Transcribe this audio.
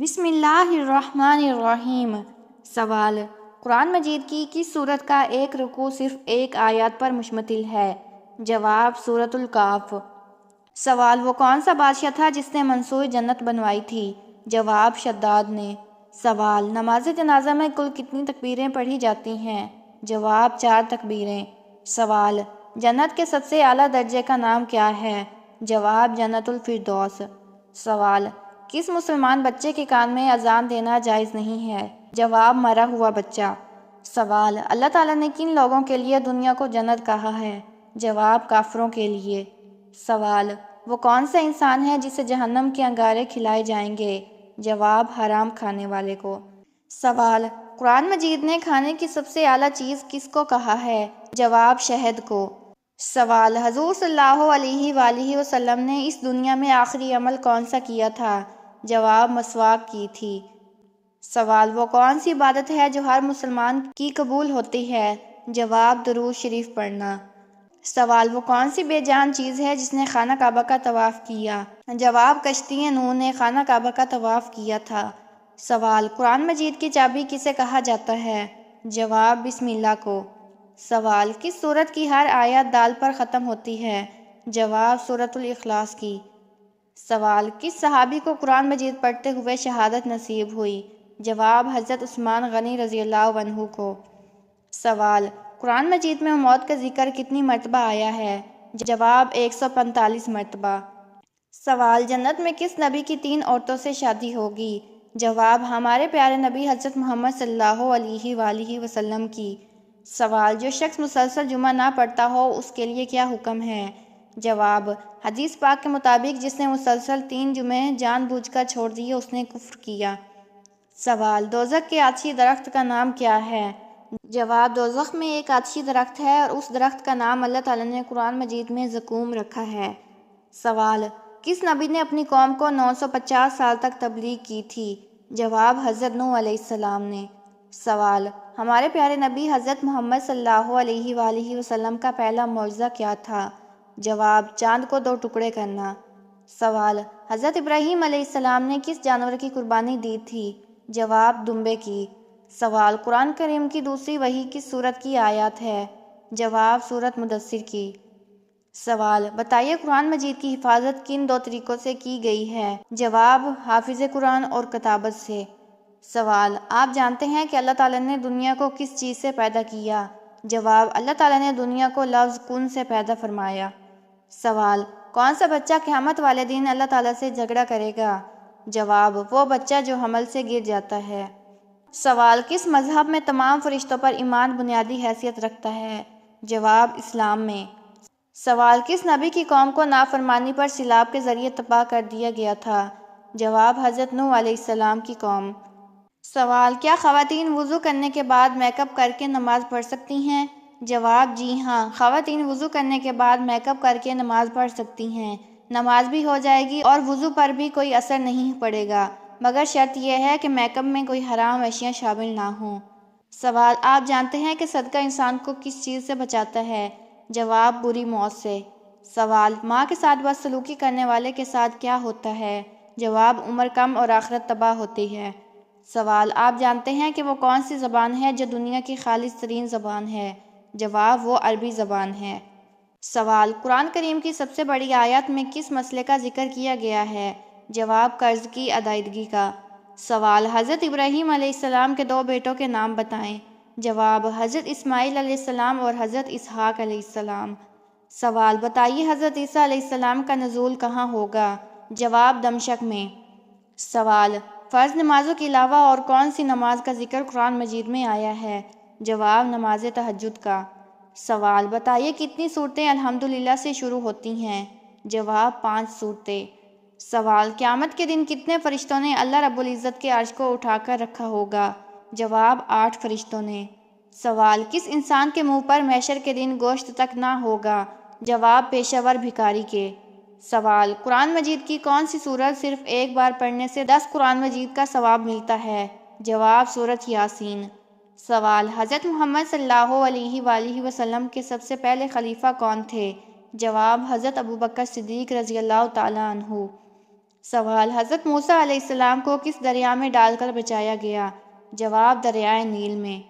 بسم اللہ الرحمن الرحیم۔ سوال: قرآن مجید کی کس سورت کا ایک رکوع صرف ایک آیات پر مشتمل ہے؟ جواب: سورۃ الکہف۔ سوال: وہ کون سا بادشاہ تھا جس نے منصور جنت بنوائی تھی؟ جواب: شداد نے۔ سوال: نماز جنازہ میں کل کتنی تکبیریں پڑھی جاتی ہیں؟ جواب: 4 تکبیریں۔ سوال: جنت کے سب سے اعلیٰ درجے کا نام کیا ہے؟ جواب: جنت الفردوس۔ سوال: کس مسلمان بچے کے کان میں اذان دینا جائز نہیں ہے؟ جواب: مرا ہوا بچہ۔ سوال: اللہ تعالیٰ نے کن لوگوں کے لیے دنیا کو جنت کہا ہے؟ جواب: کافروں کے لیے۔ سوال: وہ کون سا انسان ہے جسے جہنم کے انگارے کھلائے جائیں گے؟ جواب: حرام کھانے والے کو۔ سوال: قرآن مجید نے کھانے کی سب سے اعلیٰ چیز کس کو کہا ہے؟ جواب: شہد کو۔ سوال: حضور صلی اللہ علیہ وآلہ وسلم نے اس دنیا میں آخری عمل کون سا کیا تھا؟ جواب: مسواک کی تھی۔ سوال: وہ کون سی عبادت ہے جو ہر مسلمان کی قبول ہوتی ہے؟ جواب: درود شریف پڑھنا۔ سوال: وہ کون سی بے جان چیز ہے جس نے خانہ کعبہ کا طواف کیا؟ جواب: کشتی نوح نے خانہ کعبہ کا طواف کیا تھا۔ سوال: قرآن مجید کی چابی کسے کہا جاتا ہے؟ جواب: بسم اللہ کو۔ سوال: کس سورت کی ہر آیت دال پر ختم ہوتی ہے؟ جواب: سورۃ الاخلاص کی۔ سوال: کس صحابی کو قرآن مجید پڑھتے ہوئے شہادت نصیب ہوئی؟ جواب: حضرت عثمان غنی رضی اللہ عنہ کو۔ سوال: قرآن مجید میں موت کا ذکر کتنی مرتبہ آیا ہے؟ جواب: 145 مرتبہ۔ سوال: جنت میں کس نبی کی 3 عورتوں سے شادی ہوگی؟ جواب: ہمارے پیارے نبی حضرت محمد صلی اللہ علیہ وآلہ وسلم کی۔ سوال: جو شخص مسلسل جمعہ نہ پڑھتا ہو اس کے لیے کیا حکم ہے؟ جواب: حدیث پاک کے مطابق جس نے مسلسل 3 جمعے جان بوجھ کر چھوڑ دیے اس نے کفر کیا۔ سوال: دوزخ کے آتشی درخت کا نام کیا ہے؟ جواب: دوزخ میں ایک آتشی درخت ہے اور اس درخت کا نام اللہ تعالیٰ نے قرآن مجید میں زقوم رکھا ہے۔ سوال: کس نبی نے اپنی قوم کو 950 سال تک تبلیغ کی تھی؟ جواب: حضرت نوح علیہ السلام نے۔ سوال: ہمارے پیارے نبی حضرت محمد صلی اللہ علیہ وآلہ وسلم کا پہلا معجزہ کیا تھا؟ جواب: چاند کو 2 ٹکڑے کرنا۔ سوال: حضرت ابراہیم علیہ السلام نے کس جانور کی قربانی دی تھی؟ جواب: دمبے کی۔ سوال: قرآن کریم کی دوسری وحی کس سورت کی آیات ہے؟ جواب: سورۃ مدثر کی۔ سوال: بتائیے قرآن مجید کی حفاظت کن 2 طریقوں سے کی گئی ہے؟ جواب: حافظ قرآن اور کتابت سے۔ سوال: آپ جانتے ہیں کہ اللہ تعالیٰ نے دنیا کو کس چیز سے پیدا کیا؟ جواب: اللہ تعالیٰ نے دنیا کو لفظ کن سے پیدا فرمایا۔ سوال: کون سا بچہ قیامت والے دن اللہ تعالیٰ سے جھگڑا کرے گا؟ جواب: وہ بچہ جو حمل سے گر جاتا ہے۔ سوال: کس مذہب میں تمام فرشتوں پر ایمان بنیادی حیثیت رکھتا ہے؟ جواب: اسلام میں۔ سوال: کس نبی کی قوم کو نافرمانی پر سیلاب کے ذریعے تباہ کر دیا گیا تھا؟ جواب: حضرت نوح علیہ السلام کی قوم۔ سوال: کیا خواتین وضو کرنے کے بعد میک اپ کر کے نماز پڑھ سکتی ہیں؟ جواب: جی ہاں، خواتین وضو کرنے کے بعد میک اپ کر کے نماز پڑھ سکتی ہیں۔ نماز بھی ہو جائے گی اور وضو پر بھی کوئی اثر نہیں پڑے گا، مگر شرط یہ ہے کہ میک اپ میں کوئی حرام اشیاء شامل نہ ہوں۔ سوال: آپ جانتے ہیں کہ صدقہ انسان کو کس چیز سے بچاتا ہے؟ جواب: بری موت سے۔ سوال: ماں کے ساتھ بدسلوکی کرنے والے کے ساتھ کیا ہوتا ہے؟ جواب: عمر کم اور آخرت تباہ ہوتی ہے۔ سوال: آپ جانتے ہیں کہ وہ کون سی زبان ہے جو دنیا کی خالص ترین زبان ہے؟ جواب: وہ عربی زبان ہے۔ سوال: قرآن کریم کی سب سے بڑی آیت میں کس مسئلے کا ذکر کیا گیا ہے؟ جواب: قرض کی ادائیگی کا۔ سوال: حضرت ابراہیم علیہ السلام کے 2 بیٹوں کے نام بتائیں۔ جواب: حضرت اسماعیل علیہ السلام اور حضرت اسحاق علیہ السلام۔ سوال: بتائیے حضرت عیسیٰ علیہ السلام کا نزول کہاں ہوگا؟ جواب: دمشق میں۔ سوال: فرض نمازوں کے علاوہ اور کون سی نماز کا ذکر قرآن مجید میں آیا ہے؟ جواب: نماز تہجد کا۔ سوال: بتائیے کتنی سورتیں الحمدللہ سے شروع ہوتی ہیں؟ جواب: 5 سورتیں۔ سوال: قیامت کے دن کتنے فرشتوں نے اللہ رب العزت کے عرش کو اٹھا کر رکھا ہوگا؟ جواب: 8 فرشتوں نے۔ سوال: کس انسان کے منہ پر محشر کے دن گوشت تک نہ ہوگا؟ جواب: پیشہ ور بھکاری کے۔ سوال: قرآن مجید کی کون سی سورت صرف ایک بار پڑھنے سے 10 قرآن مجید کا ثواب ملتا ہے؟ جواب: سورۃ یاسین۔ سوال: حضرت محمد صلی اللہ علیہ وآلہ وسلم کے سب سے پہلے خلیفہ کون تھے؟ جواب: حضرت ابوبکر صدیق رضی اللہ تعالیٰ عنہ۔ سوال: حضرت موسیٰ علیہ السلام کو کس دریا میں ڈال کر بچایا گیا؟ جواب: دریائے نیل میں۔